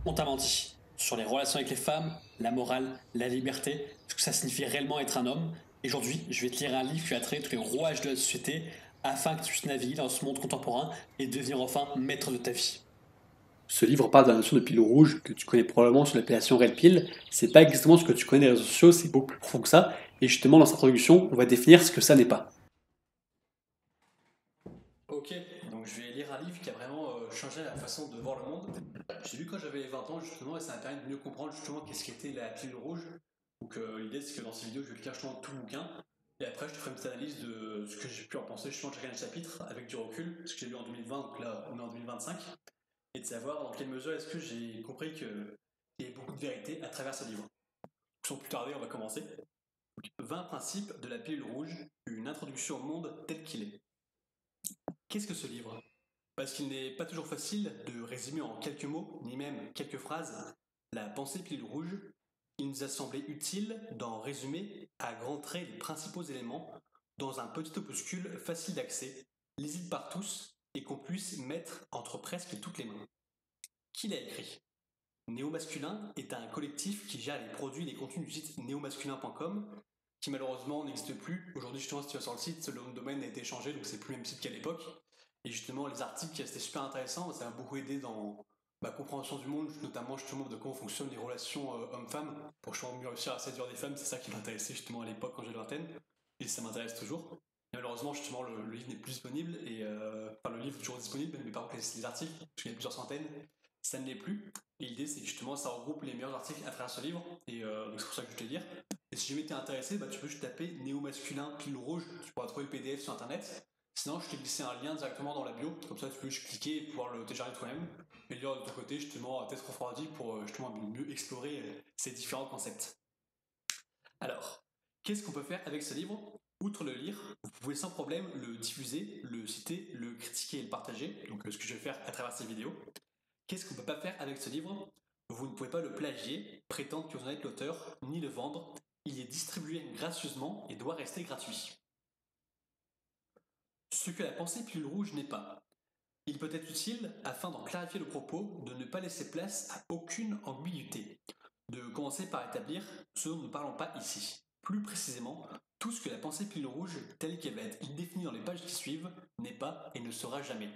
On t'a menti. Sur les relations avec les femmes, la morale, la liberté, ce que ça signifie réellement être un homme. Et aujourd'hui, je vais te lire un livre qui va traiter tous les rouages de la société afin que tu puisses naviguer dans ce monde contemporain et devenir enfin maître de ta vie. Ce livre parle de la notion de pile rouge que tu connais probablement sous l'appellation Red Pill. C'est pas exactement ce que tu connais des réseaux sociaux, c'est beaucoup plus profond que ça. Et justement, dans cette introduction, on va définir ce que ça n'est pas. Ok, donc je vais lire un livre qui a vraiment changé la façon de voir le monde. J'ai lu quand j'avais 20 ans justement et ça m'a permis de mieux comprendre justement qu'est-ce qu'était la pilule rouge. Donc l'idée c'est que dans ces vidéos je vais te lire justement tout le bouquin et après je te ferai une petite analyse de ce que j'ai pu en penser justement de chacun des chapitres avec du recul, ce que j'ai lu en 2020 donc là on est en 2025 et de savoir dans quelle mesure est-ce que j'ai compris qu'il y avait beaucoup de vérité à travers ce livre. Sans plus tarder on va commencer. 20 principes de la pilule rouge, une introduction au monde tel qu'il est. Qu'est-ce que ce livre? Parce qu'il n'est pas toujours facile de résumer en quelques mots, ni même quelques phrases, la pensée pilule rouge, il nous a semblé utile d'en résumer à grands traits les principaux éléments dans un petit opuscule facile d'accès, lisible par tous et qu'on puisse mettre entre presque toutes les mains. Qui l'a écrit? Néo-Masculin est un collectif qui gère les produits et les contenus du site néomasculin.com qui malheureusement n'existe plus. Aujourd'hui, justement, si tu vas sur le site, le nom de domaine a été changé, donc c'est plus le même site qu'à l'époque. Et justement, les articles qui étaient super intéressants, ça m'a beaucoup aidé dans ma compréhension du monde, notamment justement de comment fonctionnent les relations hommes-femmes, pour justement mieux réussir à séduire des femmes. C'est ça qui m'intéressait justement à l'époque quand j'avais vingtaine, et ça m'intéresse toujours. Et malheureusement, justement, le livre n'est plus disponible, et enfin, le livre est toujours disponible, mais par contre, les articles, parce qu'il y en a plusieurs centaines, ça ne l'est plus. Et l'idée, c'est que justement, ça regroupe les meilleurs articles à travers ce livre, et donc c'est pour ça que je vais te le dire. Et si jamais t'es intéressé, bah, tu peux juste taper néo-masculin pile rouge, tu pourras trouver le PDF sur internet. Sinon, je t'ai glissé un lien directement dans la bio, comme ça tu peux juste cliquer et pouvoir le télécharger toi-même. Et lire de ton côté, justement, à tête refroidie pour justement mieux explorer ces différents concepts. Alors, qu'est-ce qu'on peut faire avec ce livre? Outre le lire, vous pouvez sans problème le diffuser, le citer, le critiquer et le partager, donc ce que je vais faire à travers ces vidéos. Qu'est-ce qu'on ne peut pas faire avec ce livre? Vous ne pouvez pas le plagier, prétendre que vous en êtes l'auteur, ni le vendre. Il est distribué gracieusement et doit rester gratuit. Ce que la pensée pilule rouge n'est pas. Il peut être utile, afin d'en clarifier le propos, de ne pas laisser place à aucune ambiguïté. De commencer par établir ce dont nous ne parlons pas ici. Plus précisément, tout ce que la pensée pilule rouge, telle qu'elle va être définie dans les pages qui suivent, n'est pas et ne sera jamais.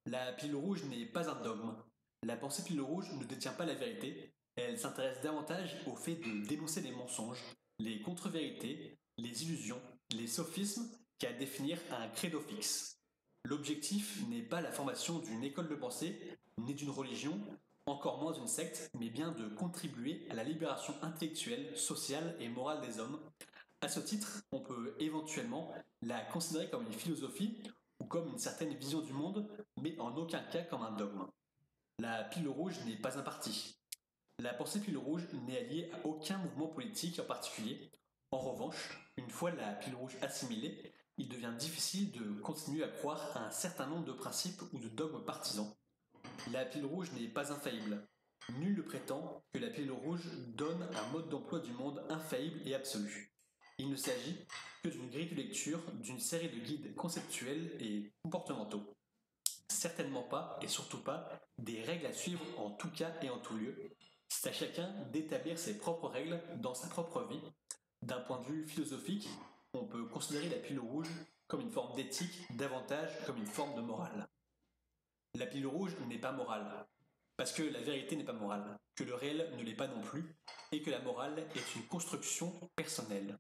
La pilule rouge n'est pas un dogme. La pensée pilule rouge ne détient pas la vérité. Elle s'intéresse davantage au fait de dénoncer les mensonges, les contre-vérités, les illusions, les sophismes qu'à définir un credo fixe. L'objectif n'est pas la formation d'une école de pensée, ni d'une religion, encore moins d'une secte, mais bien de contribuer à la libération intellectuelle, sociale et morale des hommes. À ce titre, on peut éventuellement la considérer comme une philosophie ou comme une certaine vision du monde, mais en aucun cas comme un dogme. La pile rouge n'est pas un parti. La pensée pile rouge n'est alliée à aucun mouvement politique en particulier. En revanche, une fois la pile rouge assimilée, il devient difficile de continuer à croire à un certain nombre de principes ou de dogmes partisans. La pile rouge n'est pas infaillible. Nul ne prétend que la pile rouge donne un mode d'emploi du monde infaillible et absolu. Il ne s'agit que d'une grille de lecture, d'une série de guides conceptuels et comportementaux. Certainement pas, et surtout pas, des règles à suivre en tout cas et en tout lieu. C'est à chacun d'établir ses propres règles dans sa propre vie. D'un point de vue philosophique, on peut considérer la pile rouge comme une forme d'éthique, davantage comme une forme de morale. La pile rouge n'est pas morale, parce que la vérité n'est pas morale, que le réel ne l'est pas non plus, et que la morale est une construction personnelle.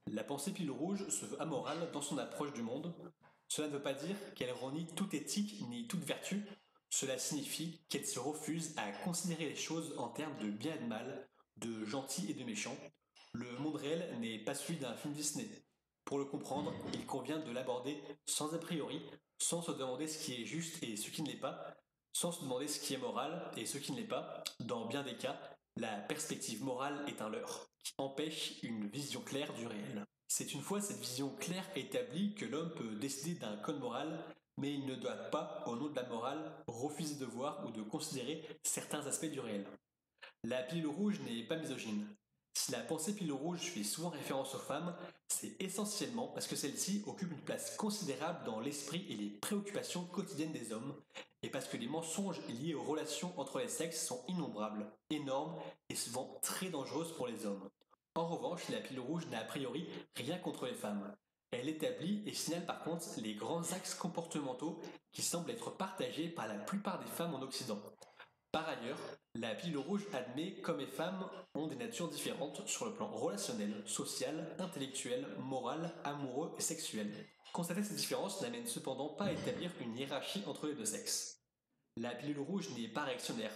La pensée pile rouge se veut amorale dans son approche du monde. Cela ne veut pas dire qu'elle renie toute éthique ni toute vertu. Cela signifie qu'elle se refuse à considérer les choses en termes de bien et de mal, de gentil et de méchant. Le monde réel n'est pas celui d'un film Disney. Pour le comprendre, il convient de l'aborder sans a priori, sans se demander ce qui est juste et ce qui ne l'est pas, sans se demander ce qui est moral et ce qui ne l'est pas. Dans bien des cas, la perspective morale est un leurre qui empêche une vision claire du réel. C'est une fois cette vision claire établie que l'homme peut décider d'un code moral, mais il ne doit pas, au nom de la morale, refuser de voir ou de considérer certains aspects du réel. La pile rouge n'est pas misogyne. Si la pensée pile rouge fait souvent référence aux femmes, c'est essentiellement parce que celle-ci occupe une place considérable dans l'esprit et les préoccupations quotidiennes des hommes. et parce que les mensonges liés aux relations entre les sexes sont innombrables, énormes et souvent très dangereuses pour les hommes. En revanche, la pile rouge n'a a priori rien contre les femmes. Elle établit et signale par contre les grands axes comportementaux qui semblent être partagés par la plupart des femmes en Occident. Par ailleurs, la pile rouge admet qu'hommes et femmes ont des natures différentes sur le plan relationnel, social, intellectuel, moral, amoureux et sexuel. Constater ces différences n'amène cependant pas à établir une hiérarchie entre les deux sexes. La pilule rouge n'est pas réactionnaire.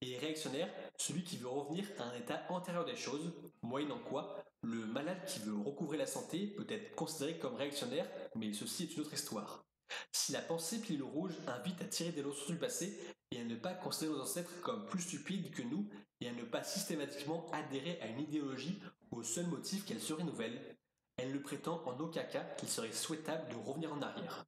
Et réactionnaire, celui qui veut revenir à un état antérieur des choses, moyennant quoi, le malade qui veut recouvrer la santé peut être considéré comme réactionnaire, mais ceci est une autre histoire. Si la pensée pilule rouge invite à tirer des leçons du passé et à ne pas considérer nos ancêtres comme plus stupides que nous et à ne pas systématiquement adhérer à une idéologie au seul motif qu'elle serait nouvelle, elle ne prétend en aucun cas qu'il serait souhaitable de revenir en arrière.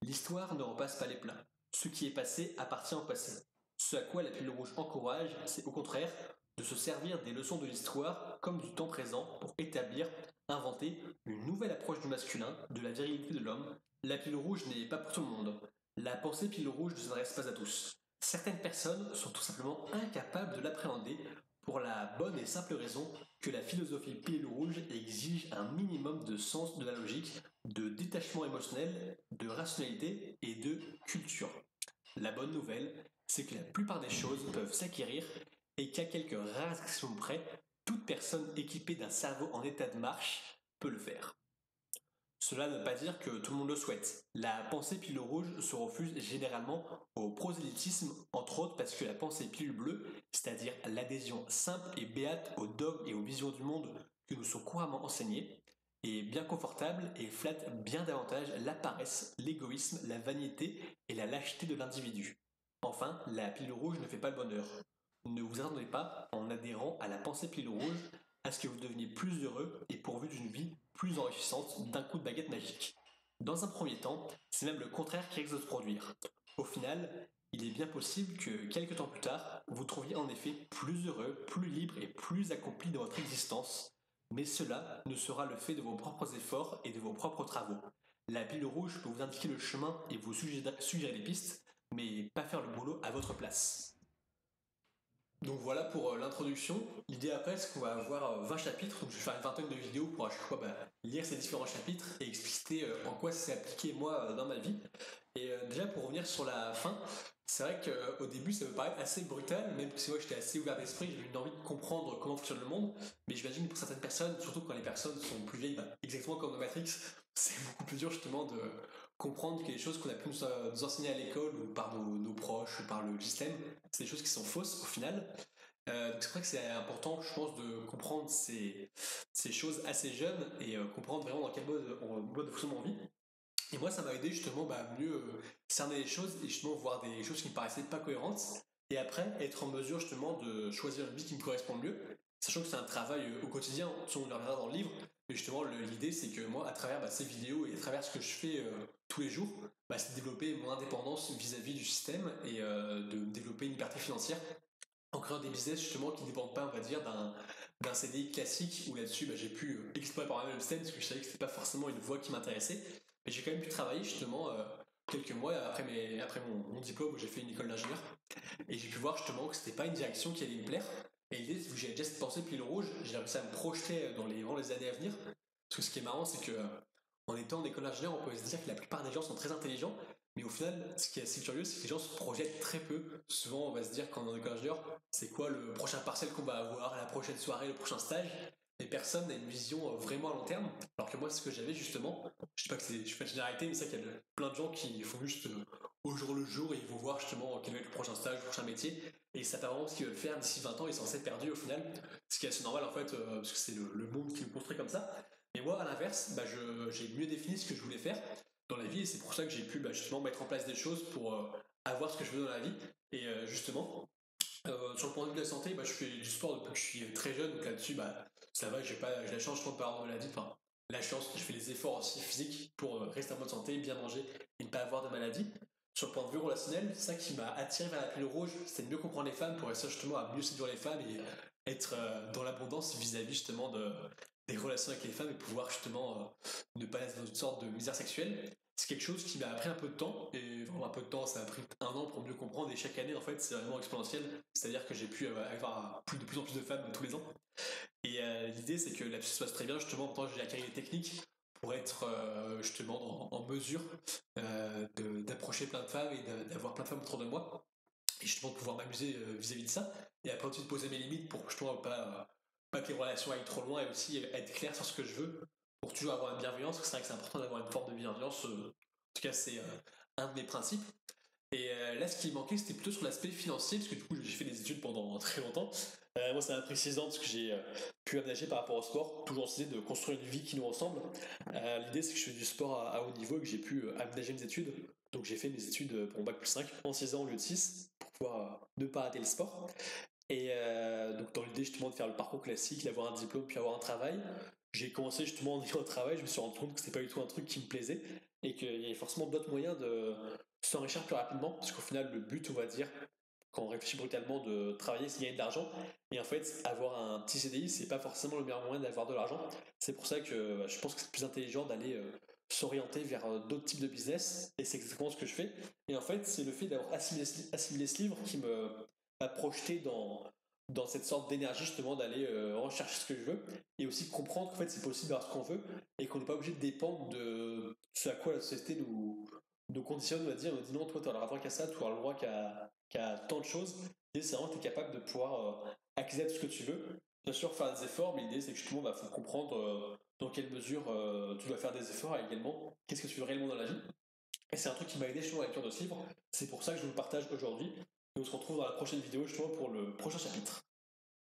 L'histoire ne repasse pas les plats. Ce qui est passé appartient au passé. Ce à quoi la pilule rouge encourage, c'est au contraire de se servir des leçons de l'histoire comme du temps présent pour établir, inventer une nouvelle approche du masculin, de la virilité de l'homme. La pilule rouge n'est pas pour tout le monde. La pensée pilule rouge ne s'adresse pas à tous. Certaines personnes sont tout simplement incapables de l'appréhender pour la bonne et simple raison que la philosophie pilule rouge exige un minimum de sens de la logique, de détachement émotionnel, de rationalité et de culture. La bonne nouvelle, c'est que la plupart des choses peuvent s'acquérir et qu'à quelques rares exceptions près, toute personne équipée d'un cerveau en état de marche peut le faire. Cela ne veut pas dire que tout le monde le souhaite. La pensée pilule rouge se refuse généralement au prosélytisme, entre autres parce que la pensée pilule bleue, c'est-à-dire l'adhésion simple et béate aux dogmes et aux visions du monde que nous sont couramment enseignés, est bien confortable et flatte bien davantage la paresse, l'égoïsme, la vanité et la lâcheté de l'individu. Enfin, la pilule rouge ne fait pas le bonheur. Ne vous attendez pas, en adhérant à la pensée pilule rouge, à ce que vous deveniez plus heureux et pourvu d'une vie plus enrichissante d'un coup de baguette magique. Dans un premier temps, c'est même le contraire qui risque de se produire. Au final, il est bien possible que quelques temps plus tard, vous trouviez en effet plus heureux, plus libre et plus accompli dans votre existence, mais cela ne sera le fait de vos propres efforts et de vos propres travaux. La pilule rouge peut vous indiquer le chemin et vous suggérer des pistes, mais pas faire le boulot à votre place. Donc voilà pour l'introduction. L'idée après, c'est qu'on va avoir 20 chapitres, donc je vais faire une vingtaine de vidéos pour à chaque fois lire ces différents chapitres et expliciter en quoi c'est appliqué moi dans ma vie. Et déjà pour revenir sur la fin, c'est vrai qu'au début ça me paraît assez brutal, même si moi j'étais assez ouvert d'esprit, j'ai eu envie de comprendre comment fonctionne le monde, mais j'imagine que pour certaines personnes, surtout quand les personnes sont plus vieilles, exactement comme dans Matrix, c'est beaucoup plus dur justement de comprendre que les choses qu'on a pu nous enseigner à l'école ou par nos proches ou par le système, c'est des choses qui sont fausses au final. Donc c'est vrai que c'est important, je pense, de comprendre ces choses assez jeunes et comprendre vraiment dans quel mode de fonctionnement on vit. Et moi, ça m'a aidé justement à mieux cerner les choses et justement voir des choses qui me paraissaient pas cohérentes. Et après, être en mesure justement de choisir une vie qui me correspond le mieux, sachant que c'est un travail au quotidien, on le reviendra dans le livre, mais justement l'idée c'est que moi, à travers ces vidéos et à travers ce que je fais tous les jours, c'est de développer mon indépendance vis-à-vis du système et de développer une liberté financière en créant des business justement qui ne dépendent pas, on va dire, d'un CDI classique où là-dessus j'ai pu explorer par moi-même le système parce que je savais que c'était pas forcément une voie qui m'intéressait, mais j'ai quand même pu travailler justement quelques mois après mon diplôme où j'ai fait une école d'ingénieur et j'ai pu voir justement que c'était pas une direction qui allait me plaire. Et l'idée, c'est que j'ai déjà cette pensée pilule rouge, j'ai réussi à me projeter dans les années à venir. Parce que ce qui est marrant, c'est que en étant en école d'ingénieur, on peut se dire que la plupart des gens sont très intelligents, mais au final, ce qui est assez curieux, c'est que les gens se projettent très peu. Souvent, on va se dire quand on est en école d'ingénieur, c'est quoi le prochain partiel qu'on va avoir, la prochaine soirée, le prochain stage. Mais personne n'a une vision vraiment à long terme. Alors que moi, ce que j'avais justement, je sais pas que je fais une généralité, mais c'est vrai qu'il y a plein de gens qui font juste au jour le jour et ils vont voir justement quel va être le prochain stage, le prochain métier, et ça pas vraiment ce qu'ils veulent faire d'ici 20 ans, ils sont assez perdus au final, ce qui est assez normal en fait, parce que c'est le monde qui nous construit comme ça. Et moi, à l'inverse, j'ai mieux défini ce que je voulais faire dans la vie, et c'est pour ça que j'ai pu justement mettre en place des choses pour avoir ce que je veux dans la vie. Et justement, sur le point de vue de la santé, je fais du sport depuis que je suis très jeune, donc là-dessus, ça va, j'ai la chance je pense, de pas avoir de maladie, enfin, la chance, je fais les efforts aussi physiques pour rester en bonne santé, bien manger et ne pas avoir de maladie. Sur le point de vue relationnel, c'est ça qui m'a attiré vers la pilule rouge, c'était de mieux comprendre les femmes pour réussir justement à mieux séduire les femmes et être dans l'abondance vis-à-vis justement des relations avec les femmes et pouvoir justement ne pas être dans une sorte de misère sexuelle. c'est quelque chose qui m'a pris un peu de temps, et vraiment un peu de temps, ça a pris 1 an pour mieux comprendre, et chaque année, en fait, c'est vraiment exponentiel, c'est-à-dire que j'ai pu avoir de plus en plus de femmes tous les ans. Et l'idée, c'est que là-dessus se passe très bien, justement, maintenant j'ai acquis les techniques pour être justement en mesure d'approcher plein de femmes et d'avoir plein de femmes autour de moi, et justement de pouvoir m'amuser vis-à-vis de ça, et après aussi de poser mes limites pour justement pas que les relations aillent trop loin, et aussi être clair sur ce que je veux, pour toujours avoir une bienveillance, parce que c'est vrai que c'est important d'avoir une forme de bienveillance, en tout cas c'est un de mes principes. Et là, ce qui manquait, c'était plutôt sur l'aspect financier, parce que du coup, j'ai fait des études pendant très longtemps. Moi, ça m'a pris 6 ans parce que j'ai pu aménager par rapport au sport, toujours essayer de construire une vie qui nous ressemble. L'idée, c'est que je fais du sport à haut niveau et que j'ai pu aménager mes études. Donc, j'ai fait mes études pour mon bac plus 5 en 6 ans au lieu de 6 pour pouvoir ne pas rater le sport. Et donc, dans l'idée justement de faire le parcours classique, d'avoir un diplôme puis avoir un travail, j'ai commencé justement en ayant un travail, je me suis rendu compte que c'était pas du tout un truc qui me plaisait et qu'il y avait forcément d'autres moyens de s'enrichir plus rapidement, parce qu'au final, le but, on va dire, quand on réfléchit brutalement, de travailler, c'est gagner de l'argent. Et en fait, avoir un petit CDI, c'est pas forcément le meilleur moyen d'avoir de l'argent. C'est pour ça que je pense que c'est plus intelligent d'aller s'orienter vers d'autres types de business, et c'est exactement ce que je fais. Et en fait, c'est le fait d'avoir assimilé ce livre qui m'a projeté dans cette sorte d'énergie justement d'aller rechercher ce que je veux, et aussi comprendre qu'en fait c'est possible d'avoir ce qu'on veut et qu'on n'est pas obligé de dépendre de ce à quoi la société nous conditionne, on va dire, on dit non, toi tu as le droit qu'à ça, tu as le droit qu'à tant de choses, et c'est vraiment tu es capable de pouvoir accéder à tout ce que tu veux. Bien sûr, faire des efforts, mais l'idée c'est que justement il faut comprendre dans quelle mesure tu dois faire des efforts, et également qu'est-ce que tu veux réellement dans la vie. Et c'est un truc qui m'a aidé justement à la lecture de ce livre, c'est pour ça que je vous le partage aujourd'hui, et on se retrouve dans la prochaine vidéo justement pour le prochain chapitre.